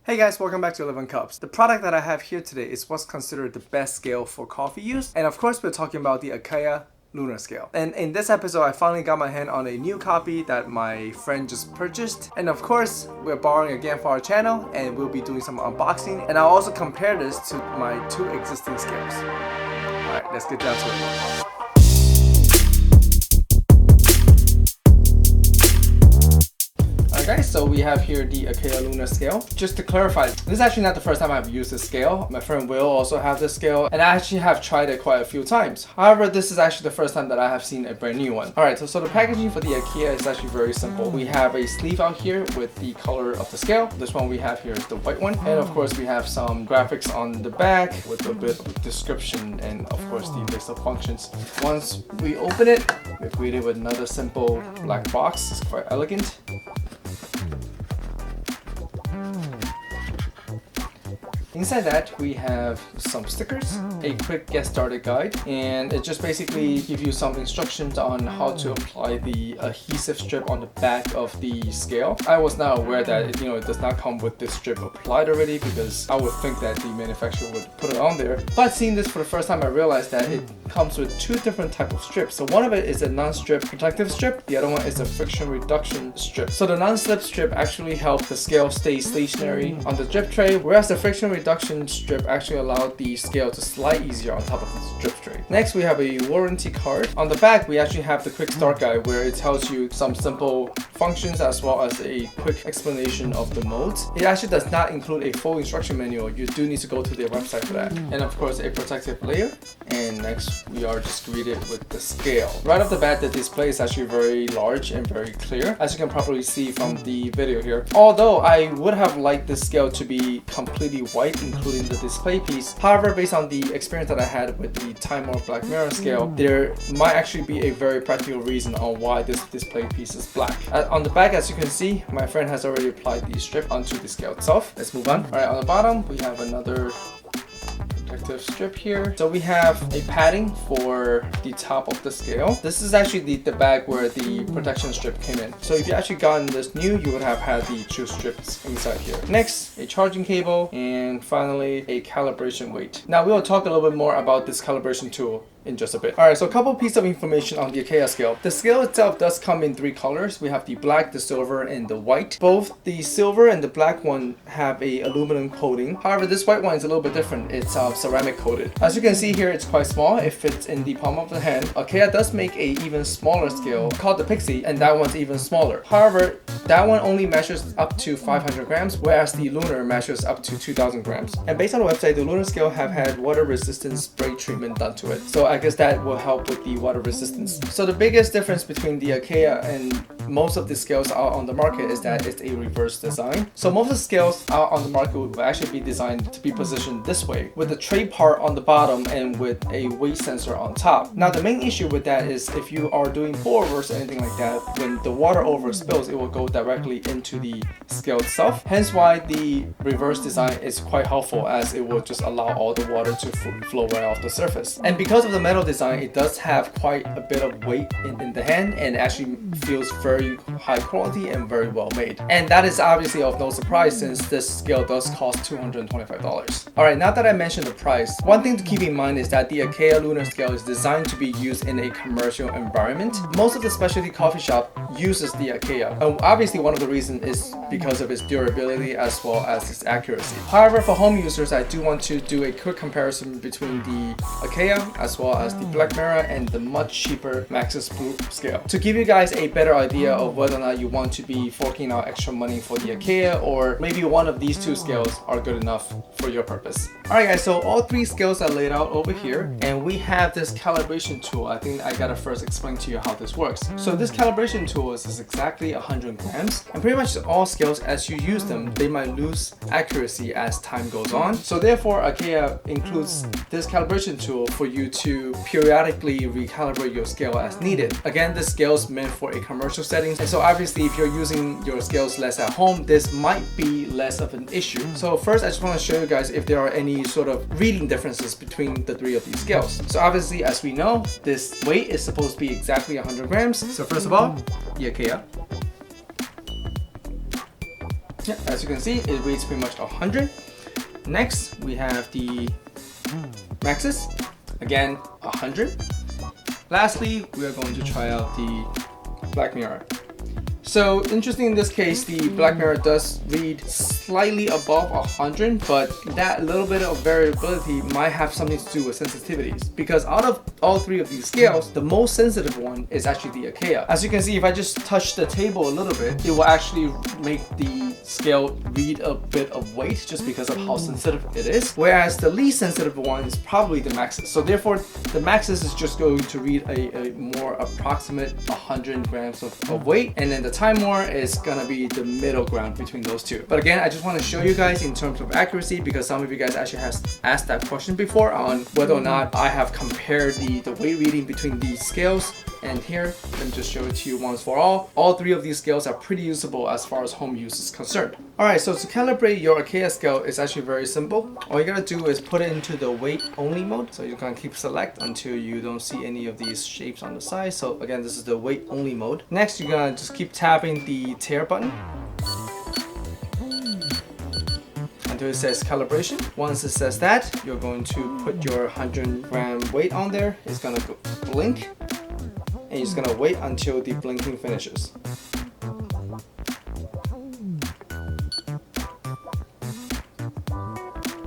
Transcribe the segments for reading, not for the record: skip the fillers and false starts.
Hey guys, welcome back to XICups. The product that I have here today is what's considered the best scale for coffee use. And of course, we're talking about the Acaia Lunar scale. And in this episode, I finally got my hand on a new copy that my friend just purchased. And of course, we're borrowing again for our channel and we'll be doing some unboxing. And I'll also compare this to my two existing scales. Alright, let's get down to it. Guys, so we have here the Acaia Lunar scale. Just to clarify, this is actually not the first time I've used this scale. My friend Will also have this scale, and I actually have tried it quite a few times. However, this is actually the first time that I have seen a brand new one. Alright, so the packaging for the Acaia is actually very simple. We have a sleeve out here with the color of the scale. This one we have here is the white one. And of course, we have some graphics on the back with a bit of description and of course the list of functions. Once we open it, we're greeted with another simple black box. It's quite elegant. Inside that, we have some stickers, a quick get started guide, and it just basically gives you some instructions on how to apply the adhesive strip on the back of the scale. I was not aware that it does not come with this strip applied already, because I would think that the manufacturer would put it on there. But seeing this for the first time, I realized that it comes with two different types of strips. So one of it is a non-strip protective strip, the other one is a friction reduction strip. So the non-slip strip actually helps the scale stay stationary on the drip tray, whereas the friction reduction strip actually allowed the scale to slide easier on top of the drip tray. Next, we have a warranty card. On the back, we actually have the quick start guide where it tells you some simple functions as well as a quick explanation of the modes. It actually does not include a full instruction manual. You do need to go to their website for that. And of course, a protective layer. And next, we are just greeted with the scale. Right off the bat, the display is actually very large and very clear, as you can probably see from the video here. Although I would have liked this scale to be completely white, including the display piece. However, based on the experience that I had with the Timemore Black Mirror scale, there might actually be a very practical reason on why this display piece is black. On the back, as you can see, my friend has already applied the strip onto the scale itself. Let's move on. Alright, on the bottom, we have another protective strip here. So we have a padding for the top of the scale. This is actually the bag where the protection strip came in. So if you actually gotten this new, you would have had the two strips inside here. Next, a charging cable, and finally a calibration weight. Now we will talk a little bit more about this calibration tool in just a bit. Alright, so a couple pieces of information on the Acaia scale. The scale itself does come in three colors. We have the black, the silver, and the white. Both the silver and the black one have a aluminum coating. However, this white one is a little bit different. It's ceramic coated. As you can see here, it's quite small. It fits in the palm of the hand. Acaia does make a even smaller scale called the Pixie, and that one's even smaller. However, that one only measures up to 500 grams, whereas the Lunar measures up to 2000 grams. And based on the website, the Lunar scale have had water resistance spray treatment done to it. So I guess that will help with the water resistance. So the biggest difference between the Acaia and most of the scales out on the market is that it's a reverse design. So most of the scales out on the market will actually be designed to be positioned this way, with the tray part on the bottom and with a weight sensor on top. Now the main issue with that is if you are doing pourovers or anything like that, when the water over spills, it will go directly into the scale itself. Hence why the reverse design is quite helpful, as it will just allow all the water to flow right off the surface. And because of the metal design, it does have quite a bit of weight in the hand, and actually feels very high quality and very well made. And that is obviously of no surprise, since this scale does cost $225. Alright, now that I mentioned the price, one thing to keep in mind is that the Acaia Lunar scale is designed to be used in a commercial environment. Most of the specialty coffee shop uses the Acaia, and obviously one of the reasons is because of its durability as well as its accuracy. However, for home users, I do want to do a quick comparison between the Acaia as well as the Black Mirror and the much cheaper Maxus Brew scale, to give you guys a better idea of whether or not you want to be forking out extra money for the Acaia, or maybe one of these two scales are good enough for your purpose. Alright guys, so all three scales are laid out over here, and we have this calibration tool. I think I gotta first explain to you how this works. So this calibration tool is exactly 100 grams, and pretty much all scales, as you use them, they might lose accuracy as time goes on. So therefore, Acaia includes this calibration tool for you to periodically recalibrate your scale as needed. Again, this scale is meant for a commercial setting, and so obviously if you're using your scales less at home, this might be less of an issue. So first, I just want to show you guys if there are any sort of reading differences between the three of these scales. So obviously, as we know, this weight is supposed to be exactly 100 grams. So first of all, the Acaia. Yeah, as you can see, it reads pretty much 100. Next, we have the Maxus, again 100. Lastly, we are going to try out the Black Mirror. So interesting, in this case, the Black Mirror does read slightly above 100, but that little bit of variability might have something to do with sensitivities, because out of all three of these scales, the most sensitive one is actually the Acaia. As you can see, if I just touch the table a little bit, it will actually make the scale read a bit of weight just because of how sensitive it is, whereas the least sensitive one is probably the Maxus. So therefore, the Maxus is just going to read a more approximate 100 grams of weight, and then the Timemore is gonna be the middle ground between those two. But again, I just want to show you guys in terms of accuracy, because some of you guys actually has asked that question before on whether or not I have compared the weight reading between these scales. And here, let me just show it to you once for all. All three of these scales are pretty usable as far as home use is concerned. Alright, so to calibrate your Acaia scale is actually very simple. All you gotta do is put it into the weight only mode. So you're gonna keep select until you don't see any of these shapes on the side. So again, this is the weight only mode. Next, you're gonna just keep tapping the tare button until it says calibration. Once it says that, you're going to put your 100 gram weight on there. It's gonna go blink, and you're just gonna wait until the blinking finishes.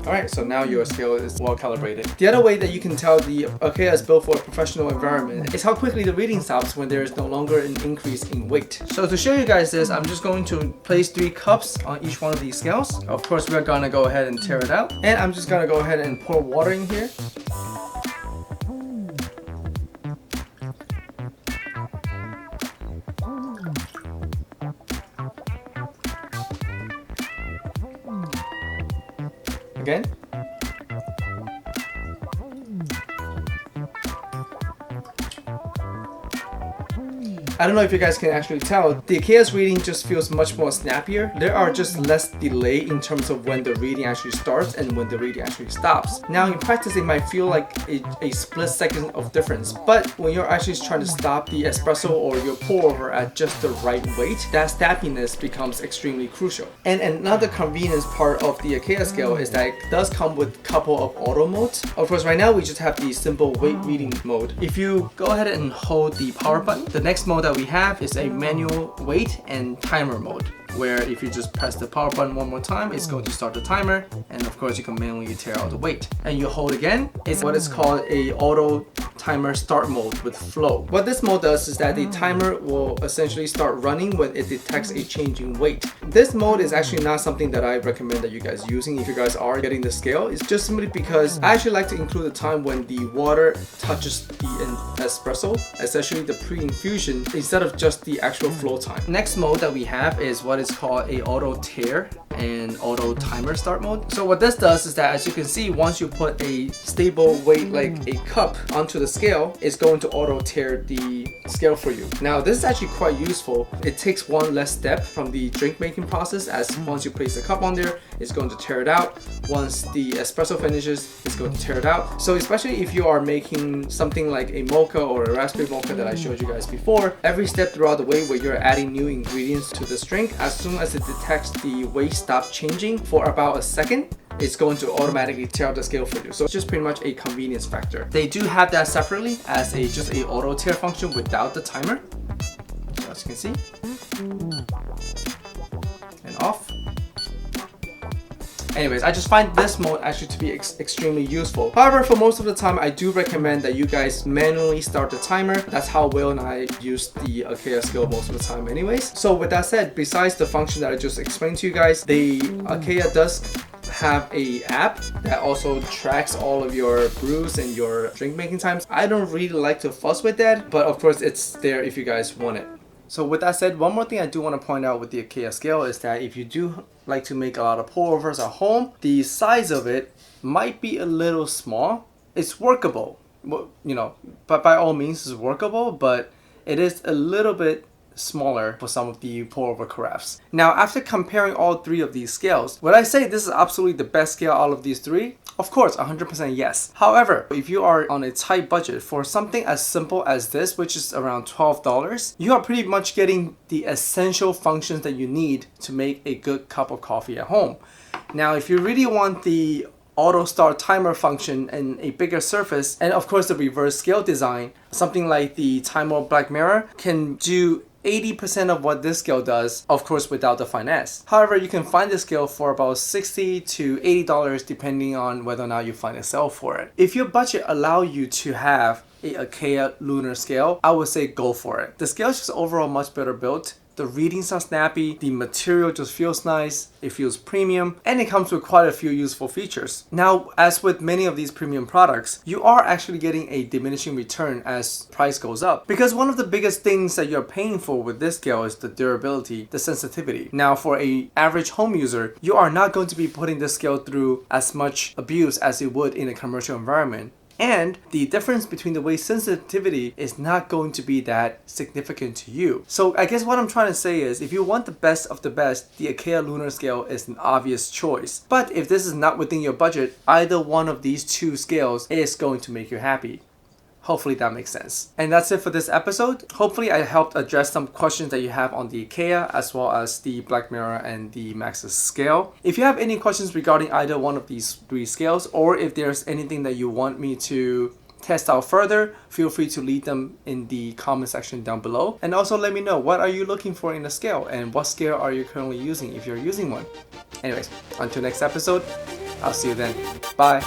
Alright, so now your scale is well calibrated. The other way that you can tell the Acaia is built for a professional environment is how quickly the reading stops when there is no longer an increase in weight. So to show you guys this, I'm just going to place 3 cups on each one of these scales. Of course, we're gonna go ahead and tear it out. And I'm just gonna go ahead and pour water in here. Again. I don't know if you guys can actually tell, the Acaia's reading just feels much more snappier. There are just less delay in terms of when the reading actually starts and when the reading actually stops. Now in practice, it might feel like a split second of difference, but when you're actually trying to stop the espresso or your pour over at just the right weight, that snappiness becomes extremely crucial. And another convenience part of the Acaia scale is that it does come with a couple of auto modes. Of course, right now we just have the simple weight reading mode. If you go ahead and hold the power button, the next mode that we have is a manual weight and timer mode, where if you just press the power button one more time, it's going to start the timer, and of course you can manually tear out the weight. And you hold again, it's what is called a auto timer start mode with flow. What this mode does is that the timer will essentially start running when it detects a change in weight. This mode is actually not something that I recommend that you guys using if you guys are getting the scale. It's just simply because I actually like to include the time when the water touches the espresso, essentially the pre-infusion, instead of just the actual flow time. Next mode that we have is what is called a auto tear and auto timer start mode. So what this does is that, as you can see, once you put a stable weight like a cup onto the scale, it's going to auto tear the scale for you. Now this is actually quite useful. It takes one less step from the drink making process, as once you place the cup on there, it's going to tear it out. Once the espresso finishes, it's going to tear it out. So especially if you are making something like a mocha or a raspberry mocha that I showed you guys before, every step throughout the way where you're adding new ingredients to this drink, as soon as it detects the weight stop changing for about a second, it's going to automatically tear out the scale for you. So it's just pretty much a convenience factor. They do have that separately as just a auto tear function without the timer. So as you can see, and off. Anyways, I just find this mode actually to be extremely useful. However, for most of the time, I do recommend that you guys manually start the timer. That's how Will and I use the Acaia scale most of the time anyways. So with that said, besides the function that I just explained to you guys, the Acaia does have a app that also tracks all of your brews and your drink making times. I don't really like to fuss with that, but of course it's there if you guys want it. So with that said, one more thing I do want to point out with the Acaia scale is that if you do like to make a lot of pour overs at home, the size of it might be a little small. It's workable, you know, but by all means it's workable, but it is a little bit smaller for some of the pour-over carafes. Now, after comparing all three of these scales, would I say this is absolutely the best scale out of these three? Of course, 100% yes. However, if you are on a tight budget for something as simple as this, which is around $12, you are pretty much getting the essential functions that you need to make a good cup of coffee at home. Now, if you really want the auto start timer function and a bigger surface, and of course the reverse scale design, something like the Timemore Black Mirror can do 80% of what this scale does, of course without the finesse. However, you can find this scale for about $60 to $80 depending on whether or not you find a sale for it. If your budget allow you to have a Acaia Lunar scale, I would say go for it. The scale is just overall much better built. The readings are snappy, the material just feels nice, it feels premium, and it comes with quite a few useful features. Now, as with many of these premium products, you are actually getting a diminishing return as price goes up. Because one of the biggest things that you're paying for with this scale is the durability, the sensitivity. Now, for an average home user, you are not going to be putting this scale through as much abuse as it would in a commercial environment. And the difference between the weight sensitivity is not going to be that significant to you. So I guess what I'm trying to say is, if you want the best of the best, the Acaia Lunar scale is an obvious choice. But if this is not within your budget, either one of these two scales is going to make you happy. Hopefully that makes sense. And that's it for this episode. Hopefully I helped address some questions that you have on the Acaia as well as the Black Mirror and the Maxus scale. If you have any questions regarding either one of these three scales, or if there's anything that you want me to test out further, feel free to leave them in the comment section down below. And also let me know, what are you looking for in a scale, and what scale are you currently using if you're using one. Anyways, until next episode, I'll see you then. Bye.